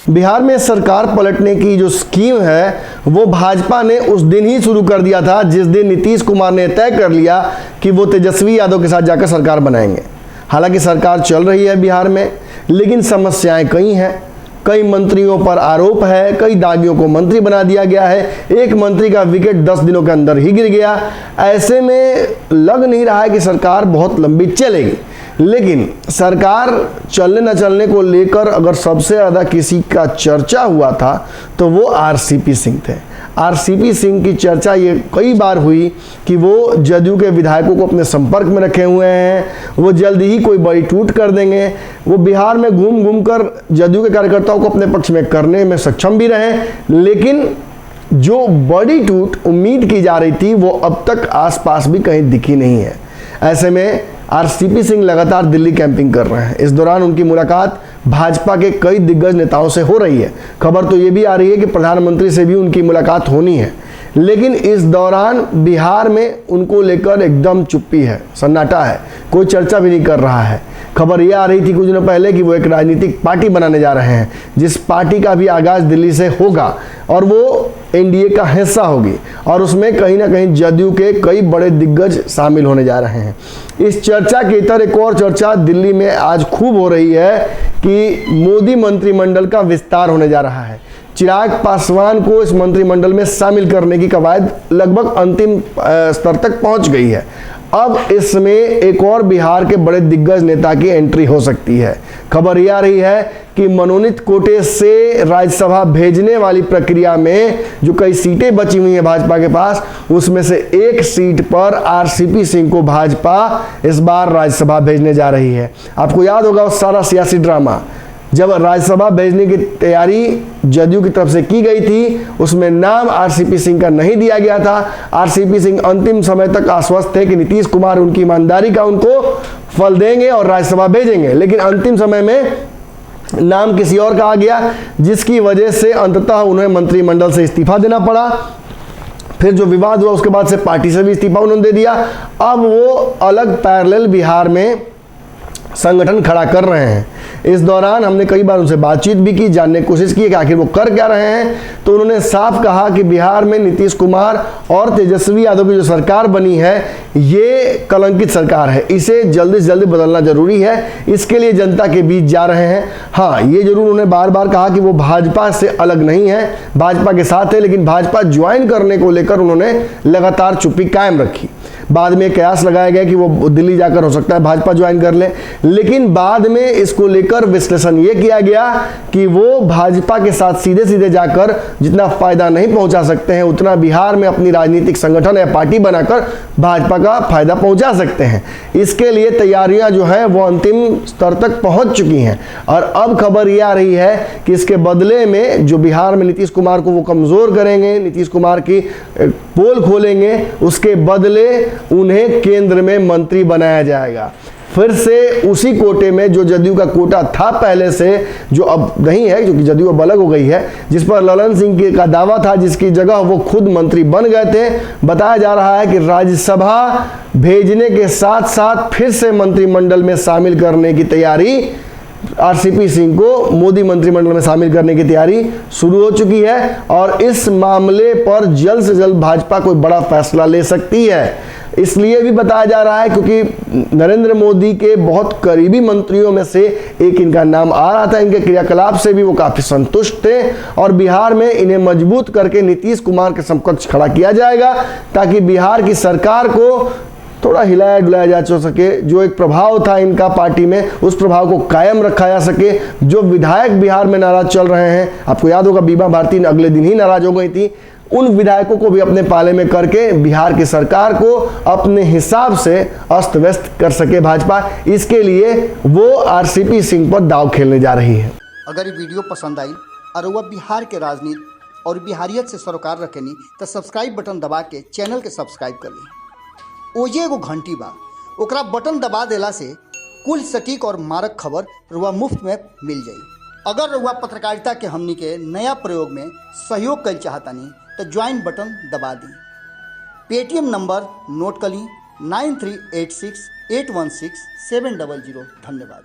बिहार में सरकार पलटने की जो स्कीम है वो भाजपा ने उस दिन ही शुरू कर दिया था जिस दिन नीतीश कुमार ने तय कर लिया कि वो तेजस्वी यादव के साथ जाकर सरकार बनाएंगे। हालांकि सरकार चल रही है बिहार में, लेकिन समस्याएं कई हैं। कई मंत्रियों पर आरोप है, कई दागियों को मंत्री बना दिया गया है, एक मंत्री का विकेट 10 दिनों के अंदर ही गिर गया। ऐसे में लग नहीं रहा है कि सरकार बहुत लंबी चलेगी। लेकिन सरकार चलने न चलने को लेकर अगर सबसे ज़्यादा किसी का चर्चा हुआ था तो वो आरसीपी सिंह थे। आरसीपी सिंह की चर्चा ये कई बार हुई कि वो जदयू के विधायकों को अपने संपर्क में रखे हुए हैं, वो जल्द ही कोई बड़ी टूट कर देंगे। वो बिहार में घूम घूम कर जदयू के कार्यकर्ताओं को अपने पक्ष में करने में सक्षम भी रहे, लेकिन जो बड़ी टूट उम्मीद की जा रही थी वो अब तक आसपास भी कहीं दिखी नहीं है। ऐसे में आरसीपी सिंह लगातार दिल्ली कैंपिंग कर रहे हैं। इस दौरान उनकी मुलाकात भाजपा के कई दिग्गज नेताओं से हो रही है। खबर तो ये भी आ रही है कि प्रधानमंत्री से भी उनकी मुलाकात होनी है, लेकिन इस दौरान बिहार में उनको लेकर एकदम चुप्पी है, सन्नाटा है, कोई चर्चा भी नहीं कर रहा है। खबर ये आ रही थी कुछ दिनों पहले कि वो एक राजनीतिक पार्टी बनाने जा रहे हैं, जिस पार्टी का भी आगाज दिल्ली से होगा और वो एनडीए का हिस्सा होगी और उसमें कहीं ना कहीं जदयू के कई बड़े दिग्गज शामिल होने जा रहे हैं। इस चर्चा के इतर एक और चर्चा दिल्ली में आज खूब हो रही है कि मोदी मंत्रिमंडल का विस्तार होने जा रहा है। चिराग पासवान को इस मंत्रिमंडल में शामिल करने की कवायद लगभग अंतिम स्तर तक पहुंच गई है। अब इसमें एक और बिहार के बड़े दिग्गज नेता की एंट्री हो सकती है। खबर यह आ रही है कि मनोनीत कोटे से राज्यसभा भेजने वाली प्रक्रिया में जो कई सीटें बची हुई हैं भाजपा के पास, उसमें से एक सीट पर आरसीपी सिंह को भाजपा इस बार राज्यसभा भेजने जा रही है। आपको याद होगा उस सारा सियासी ड्रामा, जब राज्यसभा भेजने की तैयारी जदयू की तरफ से की गई थी, उसमें नाम आरसीपी सिंह का नहीं दिया गया था। आरसीपी सिंह अंतिम समय तक आश्वस्त थे कि नीतीश कुमार उनकी ईमानदारी का उनको फल देंगे और राज्यसभा भेजेंगे, लेकिन अंतिम समय में नाम किसी और का आ गया, जिसकी वजह से अंततः उन्हें मंत्रिमंडल से इस्तीफा देना पड़ा। फिर जो विवाद हुआ उसके बाद से पार्टी से भी इस्तीफा उन्होंने दे दिया। अब वो अलग पैरेलल बिहार में संगठन खड़ा कर रहे हैं। इस दौरान हमने कई बार उनसे बातचीत भी की, जानने की कोशिश की कि आखिर वो कर क्या रहे हैं। तो उन्होंने साफ कहा कि बिहार में नीतीश कुमार और तेजस्वी यादव की जो सरकार बनी है ये कलंकित सरकार है, इसे जल्दी से जल्दी बदलना जरूरी है। इसके लिए जनता के बीच जा रहे हैं। हाँ, ये जरूर उन्होंने बार बार कहा कि वो भाजपा से अलग नहीं है, भाजपा के साथ है, लेकिन भाजपा ज्वाइन करने को लेकर उन्होंने लगातार चुप्पी कायम रखी। बाद में कयास लगाया गया कि वो दिल्ली जाकर हो सकता है भाजपा ज्वाइन कर ले, लेकिन बाद में इसको लेकर विश्लेषण ये किया गया कि वो भाजपा के साथ सीधे सीधे जाकर जितना फायदा नहीं पहुंचा सकते हैं, उतना बिहार में अपनी राजनीतिक संगठन या पार्टी बनाकर भाजपा का फायदा पहुंचा सकते हैं। इसके लिए तैयारियां जो है वो अंतिम स्तर तक पहुंच चुकी हैं और अब खबर ये आ रही है कि इसके बदले में जो बिहार में नीतीश कुमार को वो कमजोर करेंगे, नीतीश कुमार की पोल खोलेंगे, उसके बदले उन्हें केंद्र में मंत्री बनाया जाएगा। फिर से उसी कोटे में जो जदयू का कोटा था पहले से, जो अब नहीं है क्योंकि जदयू अब अलग हो गई है, जिस पर ललन सिंह का दावा था, जिसकी जगह वो खुद मंत्री बन गए थे। बताया जा रहा है कि राज्यसभा भेजने के साथ साथ फिर से मंत्रिमंडल में शामिल करने की तैयारी, आरसीपी सिंह को मोदी मंत्रिमंडल में शामिल करने की तैयारी शुरू हो चुकी है और इस मामले पर जल्द से जल्द भाजपा कोई बड़ा फैसला ले सकती है। इसलिए भी बताया जा रहा है क्योंकि नरेंद्र मोदी के बहुत करीबी मंत्रियों में से एक इनका नाम आ रहा था। इनके क्रियाकलाप से भी वो काफी संतुष्ट थे और बिहार में इन्हें मजबूत करके नीतीश कुमार के समकक्ष खड़ा किया जाएगा, ताकि बिहार की सरकार को थोड़ा हिलाया डुलाया जा सके। जो एक प्रभाव था इनका पार्टी में, उस प्रभाव को कायम रखा जा सके। जो विधायक बिहार में नाराज चल रहे हैं, आपको याद होगा बीमा भारती अगले दिन ही नाराज हो गई थी, उन विधायकों को भी अपने पाले में करके बिहार की सरकार को अपने हिसाब से अस्त व्यस्त कर सके भाजपा। इसके लिए वो आरसीपी सिंह पर दांव खेलने जा रही है। अगर ये वीडियो पसंद आई और वह बिहार के राजनीति और बिहारियत से सरोकार रखेनी तो सब्सक्राइब बटन दबा के चैनल के सब्सक्राइब कर ली। ओजे एगो घंटी बा, ओकरा बटन दबा देला से कुल सटीक और मारक खबर रुआ मुफ्त में मिल जाई। अगर रुआ पत्रकारिता के हमनी के नया प्रयोग में सहयोग कर चाहतानी तो ज्वाइन बटन दबा दी। पेटीएम नंबर नोट कर ली 9386816700। धन्यवाद।